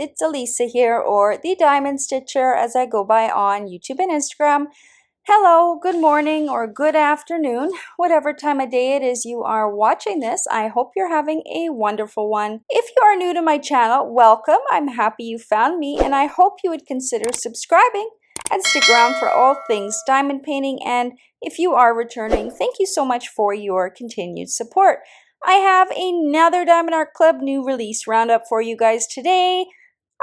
it's Elisa here, or the Diamond Stitcher as I go by on YouTube and Instagram. Hello, good morning or good afternoon, whatever time of day it is you are watching this. I hope you're having a wonderful one. If you are new to my channel, welcome. I'm happy you found me, and I hope you would consider subscribing and stick around for all things diamond painting. And if you are returning, thank you so much for your continued support. I have another Diamond Art Club new release roundup for you guys today.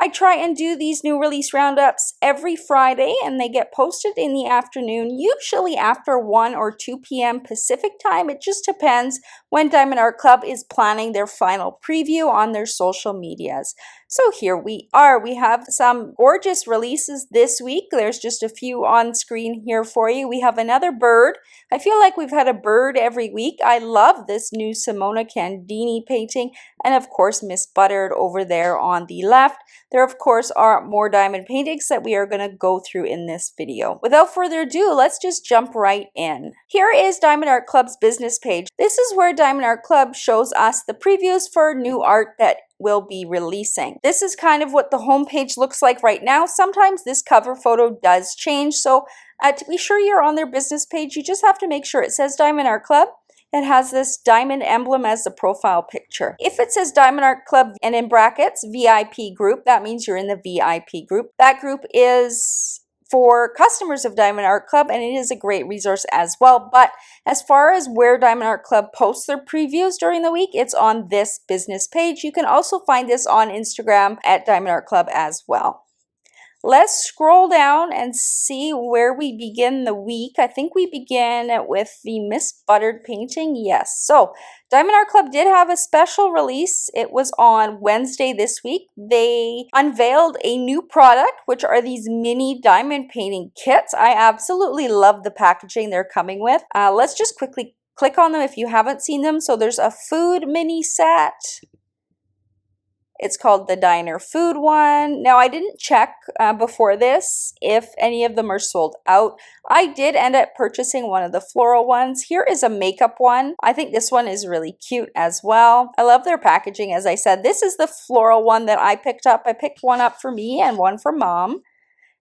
I try and do these new release roundups every Friday, and they get posted in the afternoon, usually after 1 or 2 p.m. Pacific time. It just depends when Diamond Art Club is planning their final preview on their social medias. So here we are. We have some gorgeous releases this week. There's just a few on screen here for you. We have another bird. I feel like we've had a bird every week. I love this new Simona Candini painting, and of course Miss Buttered over there on the left. There of course are more diamond paintings that we are going to go through in this video. Without further ado, let's just jump right in. Here is Diamond Art Club's business page. This is where Diamond Art Club shows us the previews for new art that will be releasing. This is kind of what the homepage looks like right now. Sometimes this cover photo does change, so to be sure you're on their business page, you just have to make sure it says Diamond Art Club. It has this diamond emblem as the profile picture. If it says Diamond Art Club and in brackets VIP group, that means you're in the VIP group. That group is for customers of Diamond Art Club, and it is a great resource as well. But as far as where Diamond Art Club posts their previews during the week, it's on this business page. You can also find this on Instagram at Diamond Art Club as well. Let's scroll down and see where we begin the week. I think we begin with the Miss Buttered painting. Yes. So Diamond Art Club did have a special release. It was on Wednesday this week. They unveiled a new product, which are these mini diamond painting kits. I absolutely love the packaging they're coming with. Let's just quickly click on them if you haven't seen them. So there's a food mini set. It's called the Diner Food one. Now, I didn't check before this if any of them are sold out. I did end up purchasing one of the floral ones. Here is a makeup one. I think this one is really cute as well. I love their packaging, as I said. This is the floral one that I picked up. I picked one up for me and one for Mom.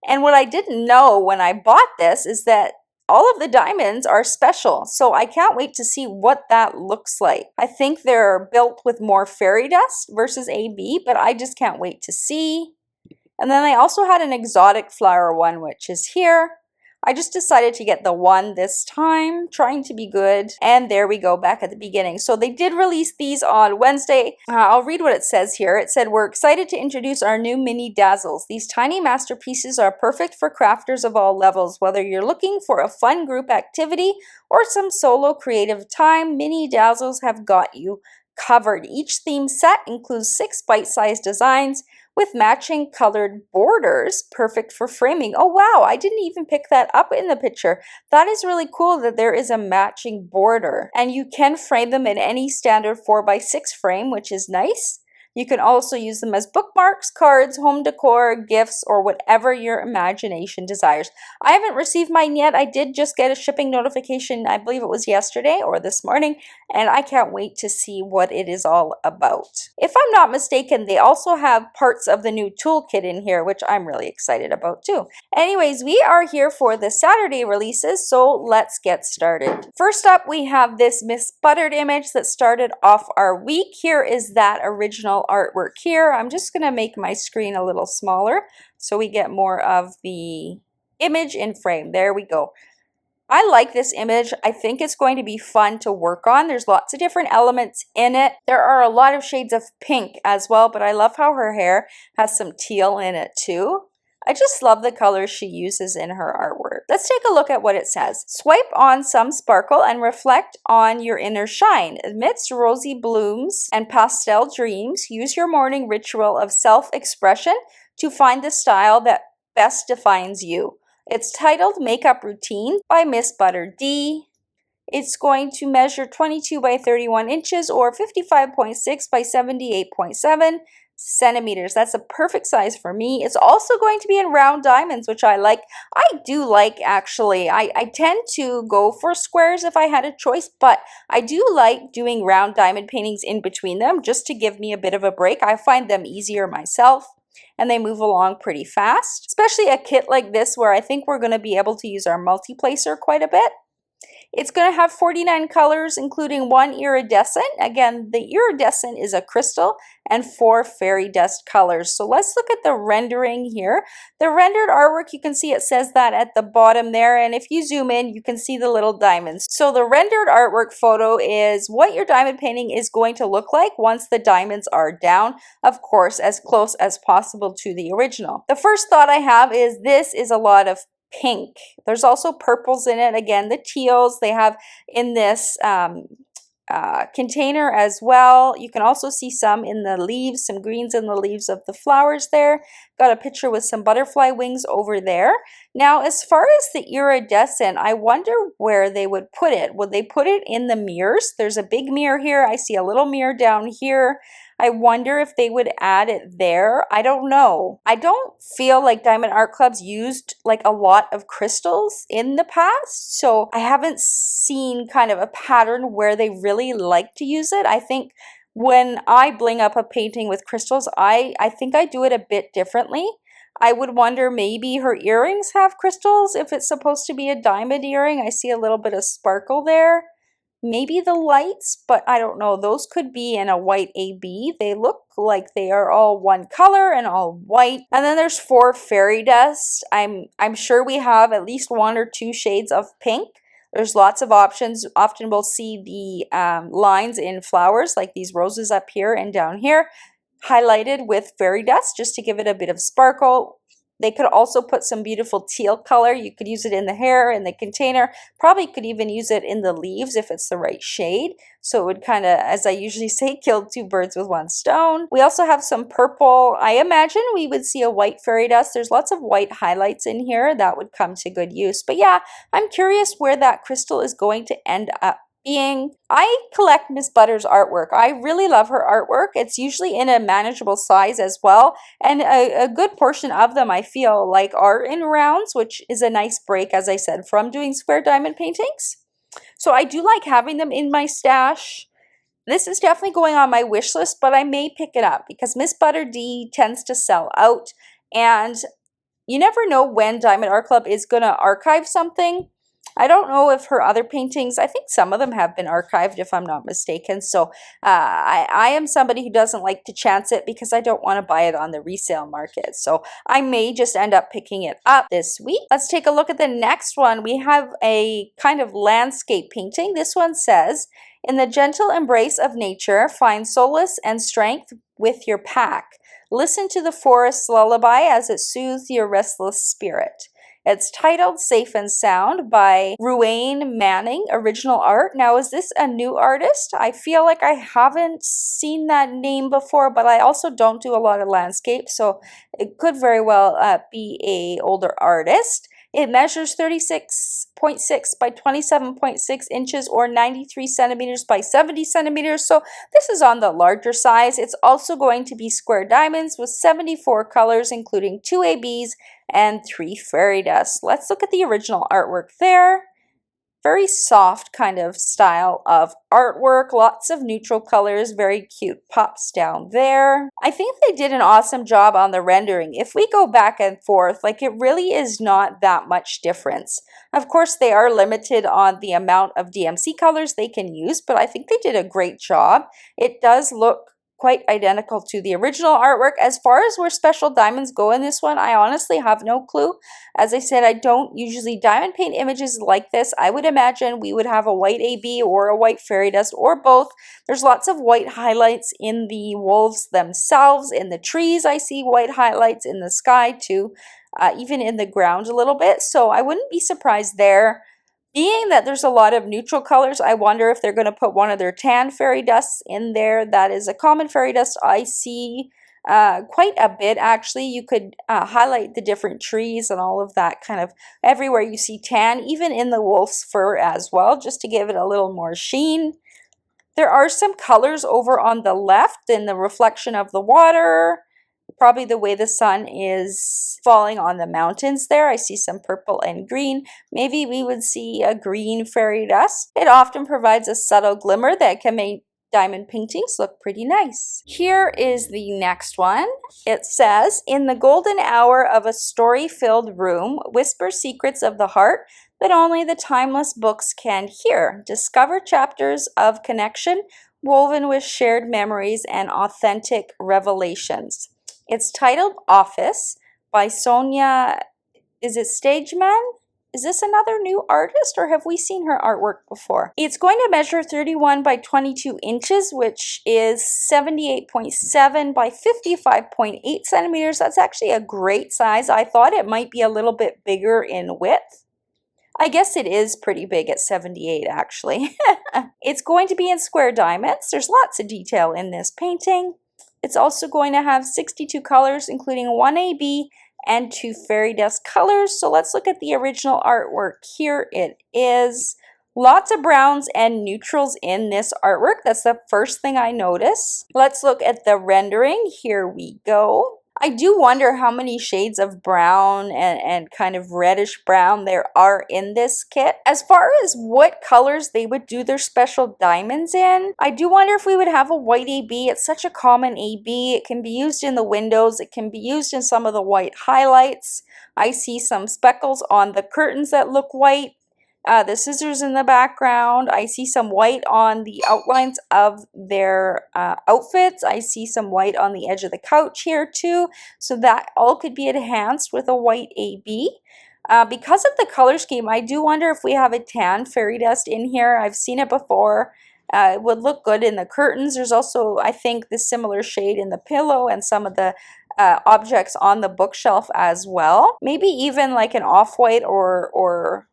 And what I didn't know when I bought this is that all of the diamonds are special, so I can't wait to see what that looks like. I think they're built with more fairy dust versus AB, but I just can't wait to see. And then I also had an exotic flower one, which is here. I just decided to get the one this time, trying to be good. And there we go, back at the beginning. So they did release these on Wednesday. I'll read what it says here. It said, "We're excited to introduce our new mini dazzles. These tiny masterpieces are perfect for crafters of all levels. Whether you're looking for a fun group activity or some solo creative time, mini dazzles have got you covered. Each theme set includes 6 bite-sized designs with matching colored borders, perfect for framing." Oh wow, I didn't even pick that up in the picture. That is really cool that there is a matching border. And you can frame them in any standard 4x6 frame, which is nice. You can also use them as bookmarks, cards, home decor, gifts, or whatever your imagination desires. I haven't received mine yet. I did just get a shipping notification, I believe it was yesterday or this morning, and I can't wait to see what it is all about. If I'm not mistaken, they also have parts of the new toolkit in here, which I'm really excited about too. Anyways, we are here for the Saturday releases, so let's get started. First up, we have this Miss Buttered image that started off our week. Here is that original artwork here. I'm just going to make my screen a little smaller so we get more of the image in frame. There we go. I like this image. I think it's going to be fun to work on. There's lots of different elements in it. There are a lot of shades of pink as well, but I love how her hair has some teal in it too. I just love the colors she uses in her artwork. Let's take a look at what it says. "Swipe on some sparkle and reflect on your inner shine. Amidst rosy blooms and pastel dreams, use your morning ritual of self-expression to find the style that best defines you." It's titled Makeup Routine by Miss Buttered D. It's going to measure 22 by 31 inches or 55.6 by 78.7 centimeters. That's a perfect size for me. It's also going to be in round diamonds, which I like. I do like, actually. I tend to go for squares if I had a choice, but I do like doing round diamond paintings in between them just to give me a bit of a break. I find them easier myself. and they move along pretty fast, especially a kit like this where I think we're going to be able to use our multi-placer quite a bit. It's going to have 49 colors, including 1 iridescent. Again, the iridescent is a crystal, and 4 fairy dust colors. So let's look at the rendering here. The rendered artwork, you can see it says that at the bottom there, and if you zoom in, you can see the little diamonds. So the rendered artwork photo is what your diamond painting is going to look like once the diamonds are down, of course, as close as possible to the original. The first thought I have is this is a lot of pink. There's also purples in it. Again, the teals they have in this container as well. You can also see some in the leaves, some greens in the leaves of the flowers there. Got a picture with some butterfly wings over there. Now, as far as the iridescent, I wonder where they would put it. Would they put it in the mirrors? There's a big mirror here. I see a little mirror down here. I wonder if they would add it there. I don't know. I don't feel like Diamond Art Club's used like a lot of crystals in the past, so I haven't seen kind of a pattern where they really like to use it. I think when I bling up a painting with crystals, I think I do it a bit differently. I would wonder maybe her earrings have crystals if it's supposed to be a diamond earring. I see a little bit of sparkle there. Maybe the lights, but I don't know. Those could be in a white AB. They look like they are all one color and all white. And then there's 4 fairy dust. I'm sure we have at least 1 or 2 shades of pink. There's lots of options. Often we'll see the lines in flowers like these roses up here and down here highlighted with fairy dust just to give it a bit of sparkle. They could also put some beautiful teal color. You could use it in the hair, in the container. Probably could even use it in the leaves if it's the right shade. So it would kind of, as I usually say, kill 2 birds with 1 stone. We also have some purple. I imagine we would see a white fairy dust. There's lots of white highlights in here that would come to good use. But yeah, I'm curious where that crystal is going to end up being. I collect Miss Butter's artwork. I really love her artwork. It's usually in a manageable size as well, and a good portion of them I feel like are in rounds, which is a nice break, as I said, from doing square diamond paintings. So I do like having them in my stash. This is definitely going on my wish list, but I may pick it up because Miss Butter D tends to sell out, and you never know when Diamond Art Club is going to archive something. I don't know if her other paintings, I think some of them have been archived if I'm not mistaken. So I am somebody who doesn't like to chance it because I don't want to buy it on the resale market. So I may just end up picking it up this week. Let's take a look at the next one. We have a kind of landscape painting. This one says, "In the gentle embrace of nature, find solace and strength with your pack. Listen to the forest's lullaby as it soothes your restless spirit." It's titled Safe and Sound by Ruane Manning, original art. Now, is this a new artist? I feel like I haven't seen that name before, but I also don't do a lot of landscape, so it could very well be an older artist. It measures 36.6 by 27.6 inches or 93 centimeters by 70 centimeters. So this is on the larger size. It's also going to be square diamonds with 74 colors, including 2 ABs and 3 fairy dust. Let's look at the original artwork there. Very soft kind of style of artwork, lots of neutral colors, very cute pops down there. I think they did an awesome job on the rendering. If we go back and forth, like it really is not that much difference. Of course, they are limited on the amount of DMC colors they can use, but I think they did a great job. It does look quite identical to the original artwork. As far as where special diamonds go in this one, I honestly have no clue. As I said, I don't usually diamond paint images like this. I would imagine we would have a white AB or a white fairy dust or both. There's lots of white highlights in the wolves themselves. In the trees, I see white highlights, in the sky too, even in the ground a little bit. So I wouldn't be surprised there. Being that there's a lot of neutral colors, I wonder if they're going to put one of their tan fairy dusts in there. That is a common fairy dust I see quite a bit, actually. You could highlight the different trees and all of that kind of everywhere you see tan, even in the wolf's fur as well, just to give it a little more sheen. There are some colors over on the left in the reflection of the water. Probably the way the sun is falling on the mountains there. I see some purple and green. Maybe we would see a green fairy dust. It often provides a subtle glimmer that can diamond paintings look pretty nice. Here is the next one. It says, in the golden hour of a story-filled room, whisper secrets of the heart that only the timeless books can hear. Discover chapters of connection woven with shared memories and authentic revelations. It's titled Office by Sonia, is it Stageman? Is this another new artist or have we seen her artwork before? It's going to measure 31 by 22 inches, which is 78.7 by 55.8 centimeters. That's actually a great size. I thought it might be a little bit bigger in width. I guess it is pretty big at 78 actually. It's going to be in square diamonds. There's lots of detail in this painting. It's also going to have 62 colors, including 1 AB and 2 fairy dust colors. So let's look at the original artwork. Here it is. Lots of browns and neutrals in this artwork. That's the first thing I notice. Let's look at the rendering. Here we go. I do wonder how many shades of brown and kind of reddish brown there are in this kit. As far as what colors they would do their special diamonds in, I do wonder if we would have a white AB. It's such a common AB. It can be used in the windows. It can be used in some of the white highlights. I see some speckles on the curtains that look white. The scissors in the background. I see some white on the outlines of their outfits. I see some white on the edge of the couch here too. So that all could be enhanced with a white AB. Because of the color scheme, I do wonder if we have a tan fairy dust in here. I've seen it before. It would look good in the curtains. There's also, I think, the similar shade in the pillow and some of the objects on the bookshelf as well. Maybe even like an off-white or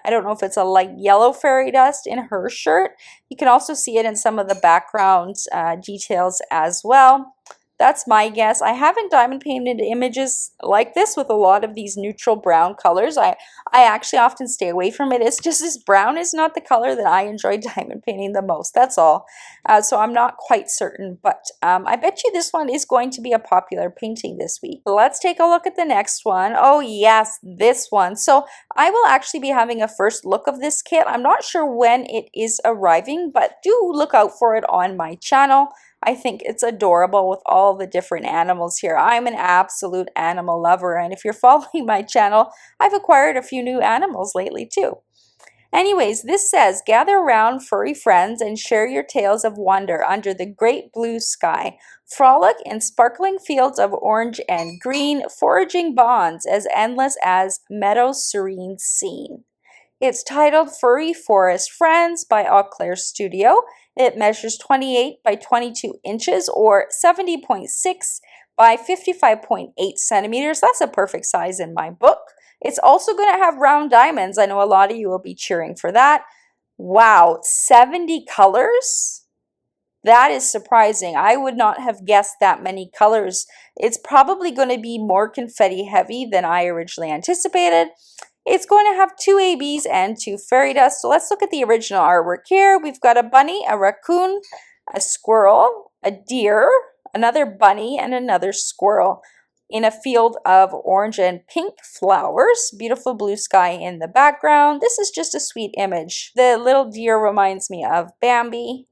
I don't know if it's a light yellow fairy dust in her shirt. You can also see it in some of the background details as well. That's my guess. I haven't diamond painted images like this with a lot of these neutral brown colors. I actually often stay away from it. It's just this brown is not the color that I enjoy diamond painting the most. That's all. So I'm not quite certain, but I bet you this one is going to be a popular painting this week. Let's take a look at the next one. Oh yes, this one. So I will actually be having a first look of this kit. I'm not sure when it is arriving, but do look out for it on my channel. I think it's adorable with all the different animals here. I'm an absolute animal lover, and if you're following my channel, I've acquired a few new animals lately too. Anyways, this says, gather around furry friends and share your tales of wonder under the great blue sky. Frolic in sparkling fields of orange and green, foraging bonds as endless as meadows serene scene. It's titled Furry Forest Friends by Eau Claire Studio. It measures 28 by 22 inches or 70.6 by 55.8 centimeters. That's a perfect size in my book. It's also going to have round diamonds. I know a lot of you will be cheering for that. Wow, 70 colors? That is surprising. I would not have guessed that many colors. It's probably going to be more confetti heavy than I originally anticipated. It's going to have 2 ABs and 2 fairy dust. So let's look at the original artwork here. We've got a bunny, a raccoon, a squirrel, a deer, another bunny, and another squirrel in a field of orange and pink flowers. Beautiful blue sky in the background. This is just a sweet image. The little deer reminds me of Bambi.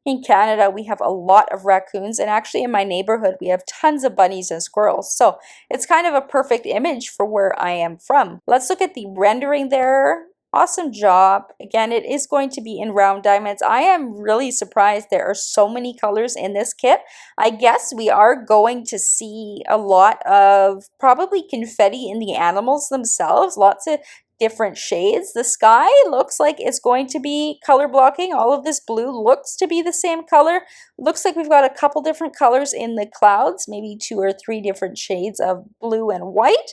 In Canada, we have a lot of raccoons, and actually in my neighborhood, we have tons of bunnies and squirrels. So it's kind of a perfect image for where I am from. Let's look at the rendering there. Awesome job. Again, it is going to be in round diamonds. I am really surprised there are so many colors in this kit. I guess we are going to see a lot of probably confetti in the animals themselves. Lots of different shades. The sky looks like it's going to be color blocking. All of this blue looks to be the same color. Looks like we've got a couple different colors in the clouds, maybe 2 or 3 different shades of blue and white.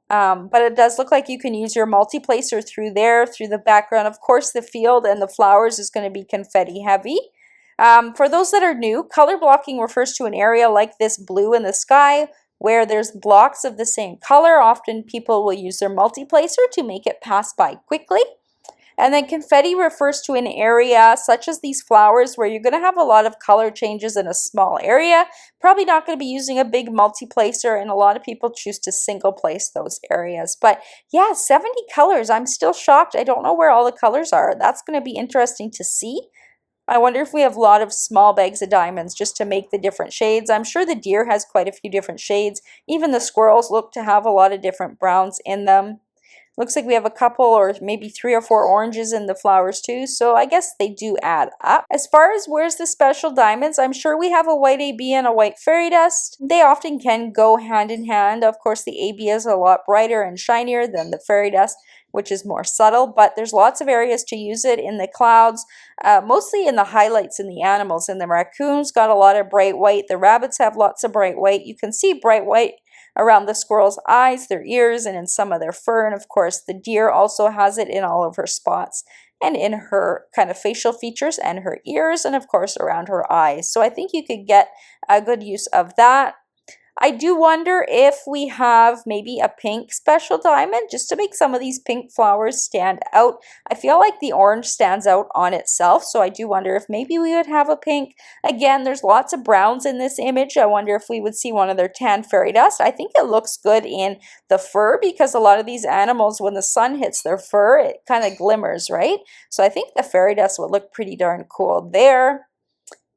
But it does look like you can use your multi-placer through there, through the background. Of course, the field and the flowers is going to be confetti heavy. For those that are new, color blocking refers to an area like this blue in the sky where there's blocks of the same color. Often people will use their multi-placer to make it pass by quickly. And then confetti refers to an area such as these flowers where you're going to have a lot of color changes in a small area. Probably not going to be using a big multi-placer, and a lot of people choose to single place those areas. But yeah, 70 colors. I'm still shocked. I don't know where all the colors are. That's going to be interesting to see. I wonder if we have a lot of small bags of diamonds just to make the different shades. I'm sure the deer has quite a few different shades. Even the squirrels look to have a lot of different browns in them. Looks like we have a couple or maybe 3 or 4 oranges in the flowers too, so I guess they do add up. As far as where's the special diamonds, I'm sure we have a white AB and a white fairy dust. They often can go hand in hand. Of course, the AB is a lot brighter and shinier than the fairy dust, which is more subtle, but there's lots of areas to use it in the clouds, mostly in the highlights in the animals. And the raccoons got a lot of bright white. The rabbits have lots of bright white. You can see bright white around the squirrel's eyes, their ears, and in some of their fur. And of course, the deer also has it in all of her spots and in her kind of facial features and her ears, and of course around her eyes. So I think you could get a good use of that. I do wonder if we have maybe a pink special diamond just to make some of these pink flowers stand out. I feel like the orange stands out on itself, so I do wonder if maybe we would have a pink. Again, there's lots of browns in this image. I wonder if we would see one of their tan fairy dust. I think it looks good in the fur because a lot of these animals, when the sun hits their fur, it kind of glimmers, right? So I think the fairy dust would look pretty darn cool there.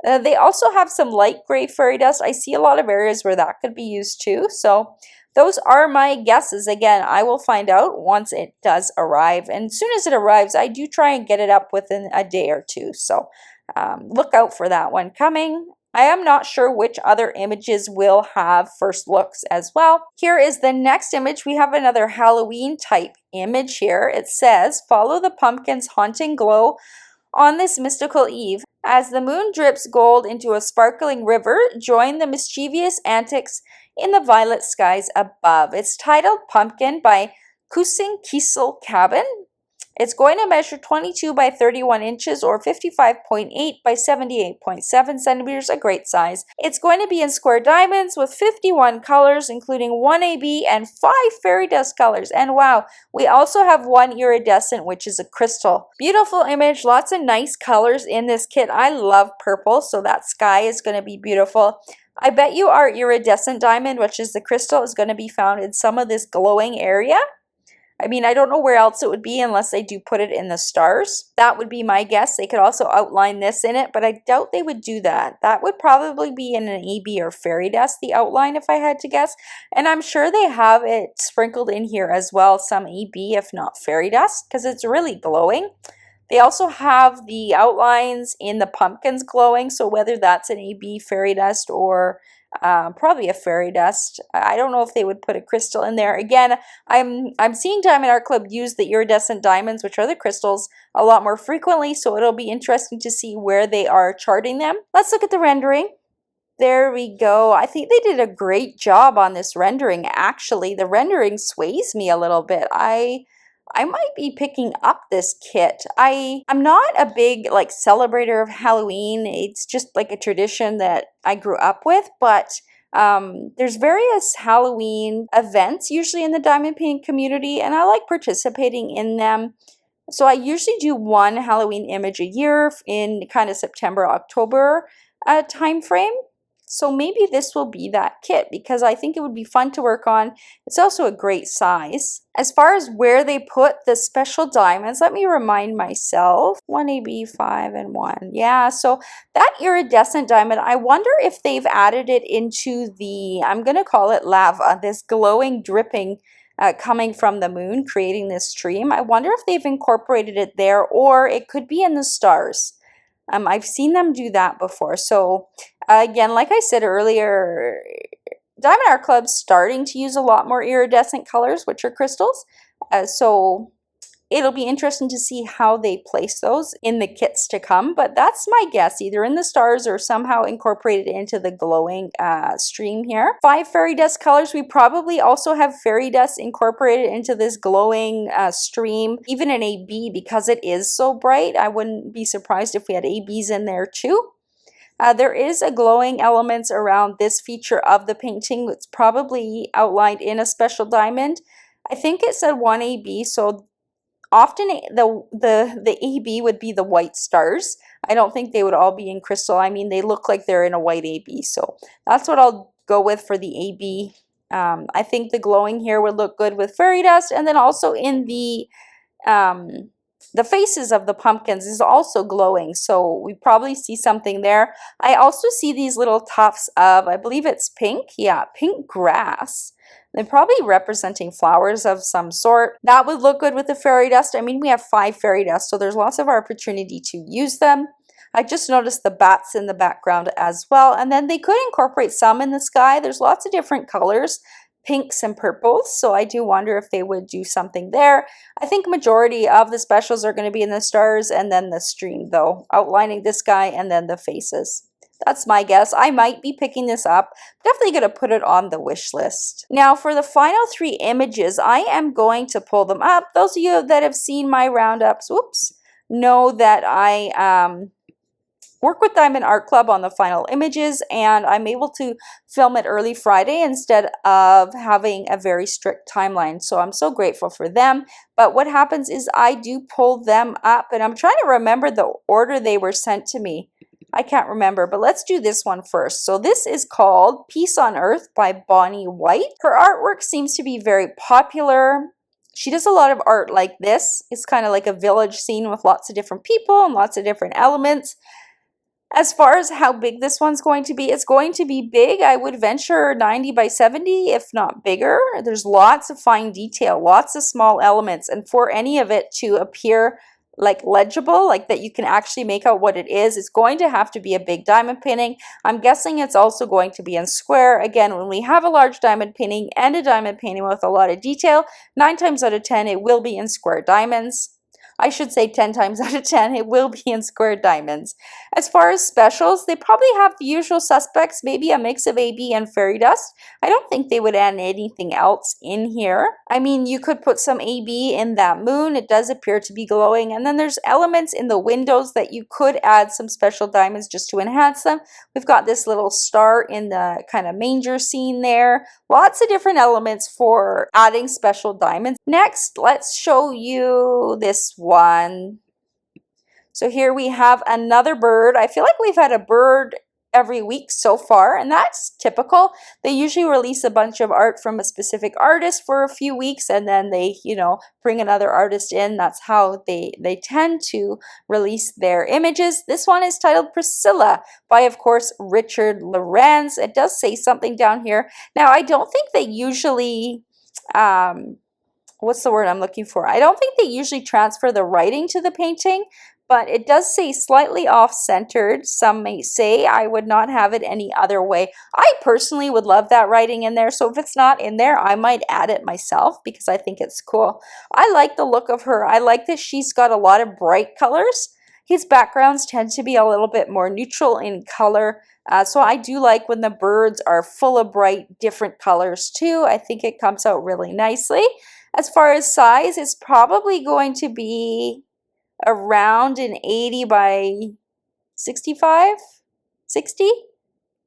They also have some light gray fairy dust. I see a lot of areas where that could be used too. So those are my guesses. Again, I will find out once it does arrive. And as soon as it arrives, I do try and get it up within a day or two. So look out for that one coming. I am not sure which other images will have first looks as well. Here is the next image. We have another Halloween type image here. It says, follow the pumpkin's haunting glow on this mystical eve. As the moon drips gold into a sparkling river, join the mischievous antics in the violet skies above. It's titled Pumpkin by Kusing Kiesel Cabin. It's going to measure 22 by 31 inches or 55.8 by 78.7 centimeters, a great size. It's going to be in square diamonds with 51 colors, including 1 AB and 5 fairy dust colors. And wow, we also have 1 iridescent, which is a crystal. Beautiful image, lots of nice colors in this kit. I love purple, so that sky is going to be beautiful. I bet you our iridescent diamond, which is the crystal, is going to be found in some of this glowing area. I mean, I don't know where else it would be unless they do put it in the stars. That would be my guess. They could also outline this in it, but I doubt they would do that. That would probably be in an AB or fairy dust, the outline, if I had to guess. And I'm sure they have it sprinkled in here as well, some AB, if not fairy dust, because it's really glowing. They also have the outlines in the pumpkins glowing, so whether that's an AB fairy dust or probably a fairy dust. I don't know if they would put a crystal in there. Again, I'm seeing Diamond Art Club use the iridescent diamonds, which are the crystals, a lot more frequently, so it'll be interesting to see where they are charting them. Let's look at the rendering. There we go. I think they did a great job on this rendering. Actually, the rendering sways me a little bit. I might be picking up this kit. I'm not a big celebrator of Halloween. It's just like a tradition that I grew up with, but there's various Halloween events usually in the diamond painting community, and I like participating in them. So I usually do one Halloween image a year in kind of September, October time frame. So maybe this will be that kit because I think it would be fun to work on. It's also a great size. As far as where they put the special diamonds, let me remind myself. 1 AB, 5, and 1. Yeah, so that iridescent diamond, I wonder if they've added it into the, I'm going to call it lava, this glowing dripping coming from the moon, creating this stream. I wonder if they've incorporated it there, or it could be in the stars. I've seen them do that before. So again, like I said earlier, Diamond Art Club's starting to use a lot more iridescent colors, which are crystals. So it'll be interesting to see how they place those in the kits to come. But that's my guess, either in the stars or somehow incorporated into the glowing stream here. 5 fairy dust colors. We probably also have fairy dust incorporated into this glowing stream, even an AB, because it is so bright. I wouldn't be surprised if we had ABs in there too. There is a glowing elements around this feature of the painting. It's probably outlined in a special diamond. I think it said 1 AB, so often the AB would be the white stars. I don't think they would all be in crystal. I mean, they look like they're in a white AB, so that's what I'll go with for the AB. I think the glowing here would look good with fairy dust, and then also in the the faces of the pumpkins is also glowing, so we probably see something there. I also see these little tufts of, I believe it's pink, yeah, pink grass. They're probably representing flowers of some sort. That would look good with the fairy dust. I mean, we have 5 fairy dust, so there's lots of opportunity to use them. I just noticed the bats in the background as well, and then they could incorporate some in the sky. There's lots of different colors, pinks and purples, so I do wonder if they would do something there. I think majority of the specials are going to be in the stars and then the stream though, outlining this guy and then the faces. That's my guess. I might be picking this up. Definitely going to put it on the wish list. Now for the final 3 images, I am going to pull them up. Those of you that have seen my roundups, know that I work with Diamond Art Club on the final images, and I'm able to film it early Friday instead of having a very strict timeline. So I'm so grateful for them. But what happens is I do pull them up, and I'm trying to remember the order they were sent to me. I can't remember, but let's do this one first. So this is called Peace on Earth by Bonnie White. Her artwork seems to be very popular. She does a lot of art like this. It's kind of like a village scene with lots of different people and lots of different elements. As far as how big this one's going to be, it's going to be big. I would venture 90 by 70, if not bigger. There's lots of fine detail, lots of small elements, and for any of it to appear like legible, like that you can actually make out what it is, it's going to have to be a big diamond painting. I'm guessing it's also going to be in square. Again, when we have a large diamond painting and a diamond painting with a lot of detail, 9 times out of 10, it will be in square diamonds. I should say 10 times out of 10, it will be in square diamonds. As far as specials, they probably have the usual suspects, maybe a mix of AB and fairy dust. I don't think they would add anything else in here. I mean, you could put some AB in that moon. It does appear to be glowing. And then there's elements in the windows that you could add some special diamonds just to enhance them. We've got this little star in the kind of manger scene there. Lots of different elements for adding special diamonds. Next, let's show you this one. So here we have another bird. I feel like we've had a bird every week so far, and that's typical. They usually release a bunch of art from a specific artist for a few weeks, and then they, bring another artist in. That's how they tend to release their images. This one is titled Priscilla by, of course, Richard Lorenz. It does say something down here. Now, I don't think they usually what's the word I'm looking for? I don't think they usually transfer the writing to the painting, but it does say slightly off-centered. Some may say I would not have it any other way. I personally would love that writing in there, so if it's not in there, I might add it myself because I think it's cool. I like the look of her. I like that she's got a lot of bright colors. His backgrounds tend to be a little bit more neutral in color. So I do like when the birds are full of bright, different colors too. I think it comes out really nicely. As far as size, it's probably going to be around an 80 by 65, 60.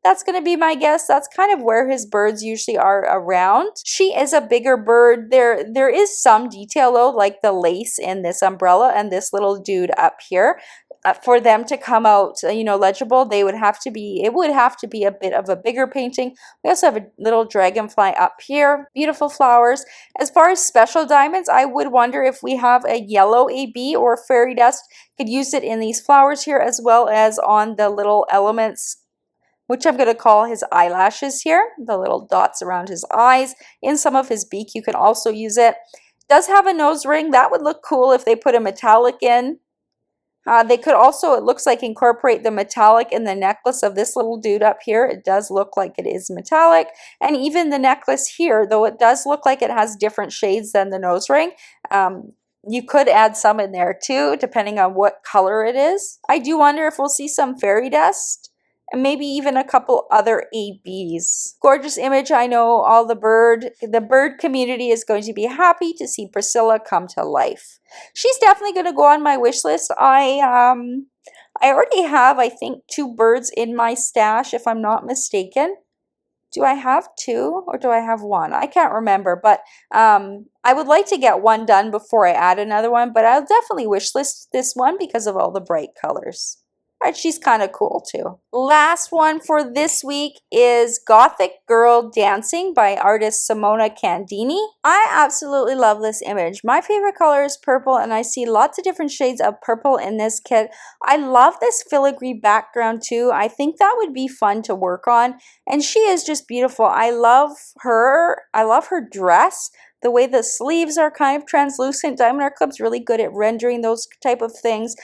That's going to be my guess. That's kind of where his birds usually are around. She is a bigger bird. There is some detail though, like the lace in this umbrella and this little dude up here. For them to come out, legible, it would have to be a bit of a bigger painting. We also have a little dragonfly up here. Beautiful flowers. As far as special diamonds, I would wonder if we have a yellow AB or fairy dust. Could use it in these flowers here as well as on the little elements, which I'm going to call his eyelashes here, the little dots around his eyes. In some of his beak, you can also use it. Does have a nose ring. That would look cool if they put a metallic in. They could also, it looks like, incorporate the metallic in the necklace of this little dude up here. It does look like it is metallic. And even the necklace here, though it does look like it has different shades than the nose ring, you could add some in there too, depending on what color it is. I do wonder if we'll see some fairy dust and maybe even a couple other ABs. Gorgeous image. I know all the bird community is going to be happy to see Priscilla come to life. She's definitely going to go on my wish list. I already have, I think, 2 birds in my stash, if I'm not mistaken. Do I have 2 or do I have 1? I can't remember, but I would like to get 1 done before I add another one, but I'll definitely wish list this one because of all the bright colors. And she's kind of cool too. Last one for this week is Gothic Girl Dancing by artist Simona Candini. I absolutely love this image. My favorite color is purple, and I see lots of different shades of purple in this kit. I love this filigree background too. I think that would be fun to work on, and she is just beautiful. I love her. I love her dress. The way the sleeves are kind of translucent. Diamond Art Club's really good at rendering those type of things.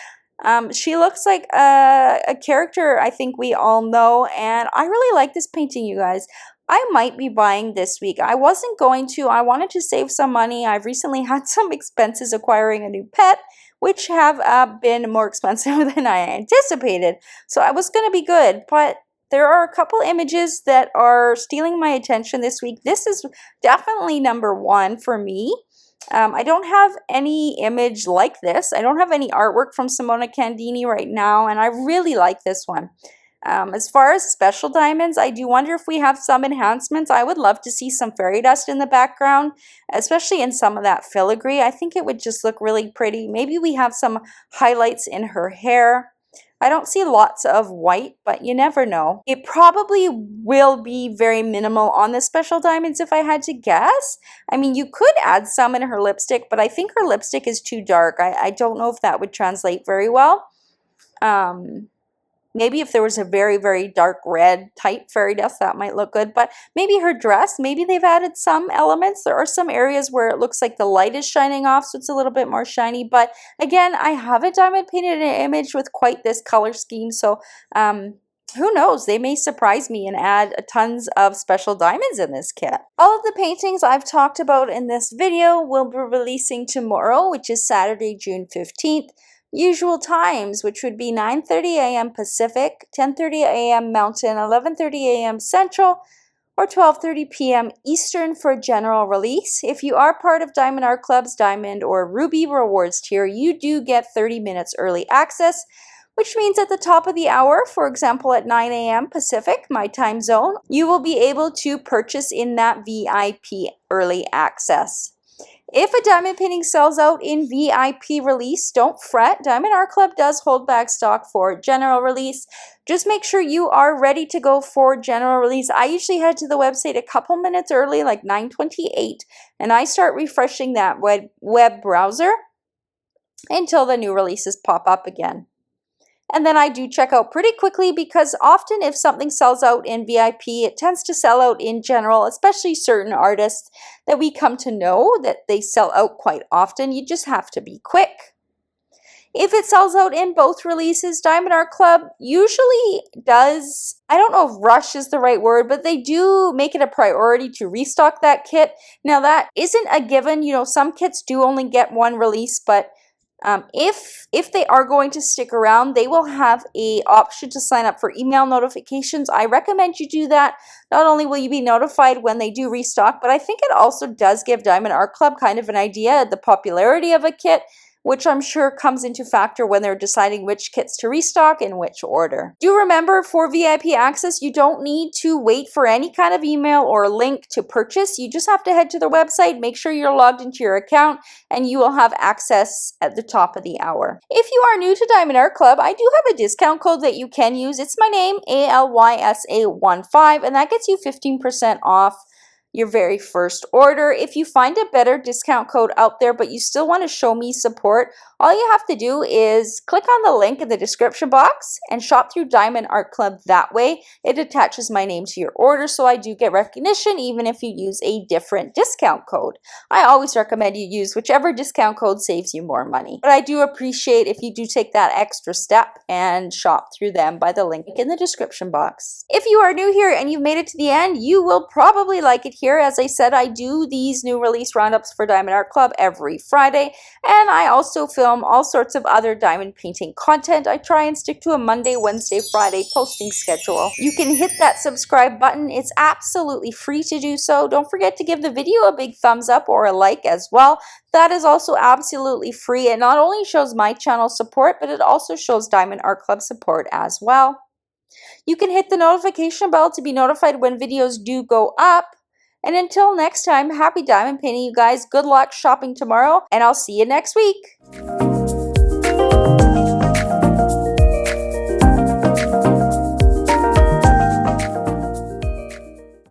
She looks like a character I think we all know, and I really like this painting, you guys. I might be buying this week. I wasn't going to. I wanted to save some money. I've recently had some expenses acquiring a new pet, which have been more expensive than I anticipated. So I was going to be good, but there are a couple images that are stealing my attention this week. This is definitely number one for me. I don't have any image like this. I don't have any artwork from Simona Candini right now, and I really like this one. As far as special diamonds, I do wonder if we have some enhancements. I would love to see some fairy dust in the background, especially in some of that filigree. I think it would just look really pretty. Maybe we have some highlights in her hair. I don't see lots of white, but you never know. It probably will be very minimal on the special diamonds if I had to guess. I mean, you could add some in her lipstick, but I think her lipstick is too dark. I don't know if that would translate very well. Maybe if there was a very, very dark red type fairy dust, that might look good. But maybe her dress, maybe they've added some elements. There are some areas where it looks like the light is shining off, so it's a little bit more shiny. But again, I haven't diamond painted an image with quite this color scheme, so who knows? They may surprise me and add tons of special diamonds in this kit. All of the paintings I've talked about in this video will be releasing tomorrow, which is Saturday, June 15th. Usual times, which would be 9:30 a.m. Pacific, 10:30 a.m. Mountain, 11:30 a.m. Central, or 12:30 p.m. Eastern for general release. If you are part of Diamond Art Club's Diamond or Ruby Rewards tier, you do get 30 minutes early access, which means at the top of the hour, for example at 9 a.m. Pacific, my time zone, you will be able to purchase in that VIP early access. If a diamond painting sells out in VIP release, don't fret. Diamond Art Club does hold back stock for general release. Just make sure you are ready to go for general release. I usually head to the website a couple minutes early, like 9:28, and I start refreshing that web browser until the new releases pop up again. And then I do check out pretty quickly because often if something sells out in VIP, it tends to sell out in general, especially certain artists that we come to know that they sell out quite often. You just have to be quick. If it sells out in both releases, Diamond Art Club usually does, I don't know if rush is the right word, but they do make it a priority to restock that kit. Now that isn't a given. You know, some kits do only get one release, but if they are going to stick around, they will have an option to sign up for email notifications. I recommend you do that. Not only will you be notified when they do restock, but I think it also does give Diamond Art Club kind of an idea of the popularity of a kit, which I'm sure comes into factor when they're deciding which kits to restock in which order. Do remember, for VIP access, you don't need to wait for any kind of email or link to purchase. You just have to head to their website, make sure you're logged into your account, and you will have access at the top of the hour. If you are new to Diamond Art Club, I do have a discount code that you can use. It's my name, ALYSA15, and that gets you 15% off your very first order. If you find a better discount code out there, but you still want to show me support, all you have to do is click on the link in the description box and shop through Diamond Art Club that way. It attaches my name to your order, so I do get recognition even if you use a different discount code. I always recommend you use whichever discount code saves you more money. But I do appreciate if you do take that extra step and shop through them by the link in the description box. If you are new here and you've made it to the end, you will probably like it here. As I said, I do these new release roundups for Diamond Art Club every Friday, and I also film all sorts of other diamond painting content. I try and stick to a Monday, Wednesday, Friday posting schedule. You can hit that subscribe button. It's absolutely free to do so. Don't forget to give the video a big thumbs up or a like as well. That is also absolutely free. It not only shows my channel support, but it also shows Diamond Art Club support as well. You can hit the notification bell to be notified when videos do go up. And until next time, happy diamond painting, you guys. Good luck shopping tomorrow, and I'll see you next week.